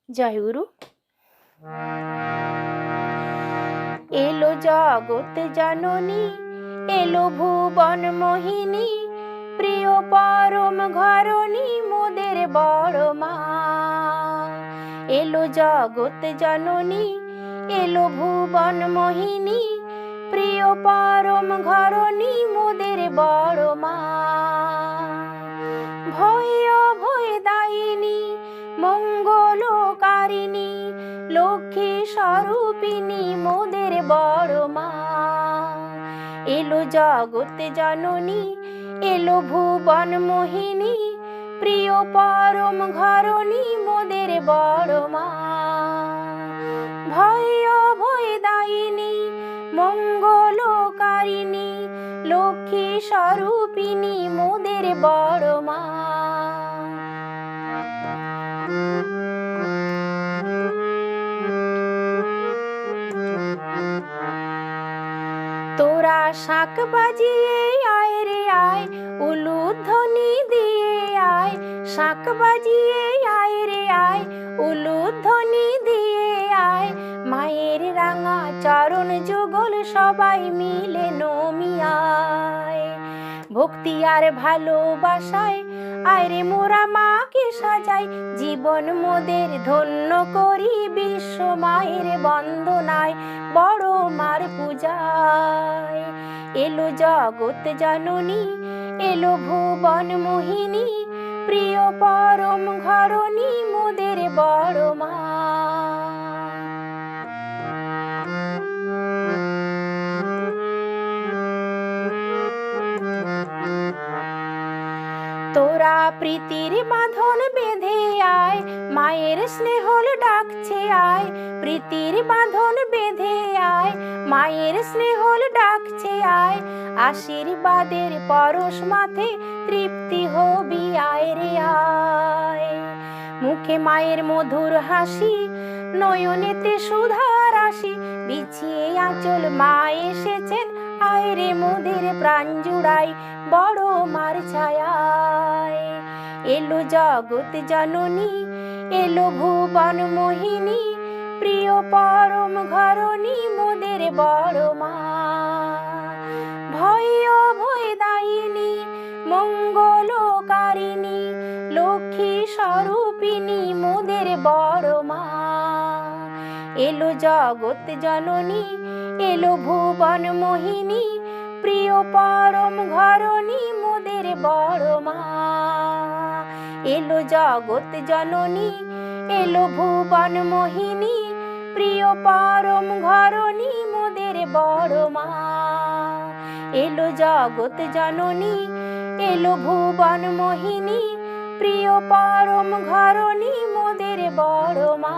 জয়গুরু। এলো জগৎ জননী, এলো ভুবন মোহিনী, প্রিয় পরম ঘরণী মোদের বড় মা। এলো জগৎ জননী, এলো ভুবন মোহিনী, প্রিয় পরম ঘরণী মোদের বড় মা। ভয় অভয় দায়িনী, মঙ্গলকারিণী, লক্ষ্মী স্বরূপিণী মোদের বড় মা। এলো জগৎ জননী, এলো ভুবন মোহিনী, প্রিয় পরম ঘরণী মোদের বড় মা। ভয় অভয় দায়িনী, মঙ্গলকারিণী, লক্ষ্মী স্বরূপিণী মোদের বড় মা। তোরা শাঁখ বাজিয়ে আয় রে আয়, উলুধ্বনি দিয়ে আয়। শাঁখ বাজিয়ে আয় রে আয়, উলুধ্বনি দিয়ে আয়। মায়ের রাঙা চরণ যুগল সবাই মিলে নমিয়ায়। ভক্তি আর ভালোবাসায় আয় রে মোরা মাকে সাজাই। জীবন মোদের ধন্য করি বিশ্ব মায়ের বন্দনায়, বড় মার পূজায়। এলো জগৎ জননী, এলো ভুবন মোহিনী, প্রিয় পরম ঘরণী মোদের বড় মা। তোরা প্রীতির বাঁধন বেঁধে আয়, মায়ের স্নেহল ডাকছে আয়। প্রীতির বাঁধন বেঁধে আয়, মায়ের স্নেহল ডাকছে আয়। আশীর্বাদের পরশ মাথে তৃপ্তি হবি আয় রে আয়। মুখে মায়ের মধুর হাসি, নয়নেতে সুধার রাশি। বিছিয়ে আঁচল মা এসেছেন, আয় রে মোদের প্রাণ জুড়াই, বড় মার ছায়ায়। এলো জগৎ জননী, এলো ভুবন মোহিনী, প্রিয় পরম ঘরণী মোদের বড় মা। ভয় অভয় দায়িনী, মঙ্গলকারিণী, লক্ষ্মী স্বরূপিণী মোদের বড় মা। এলো জগৎ জননী, এলো ভুবন মোহিনী, প্রিয় পরম ঘরণী মোদের বড় মা। এলো জগৎ জননী, এলো ভুবন মোহিনী, প্রিয় পরম ঘরণী মোদের বড় মা। এলো জগৎ জননী, এলো ভুবন মোহিনী, প্রিয় পরম ঘরণী মোদের বড় মা।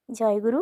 জয় গুরু।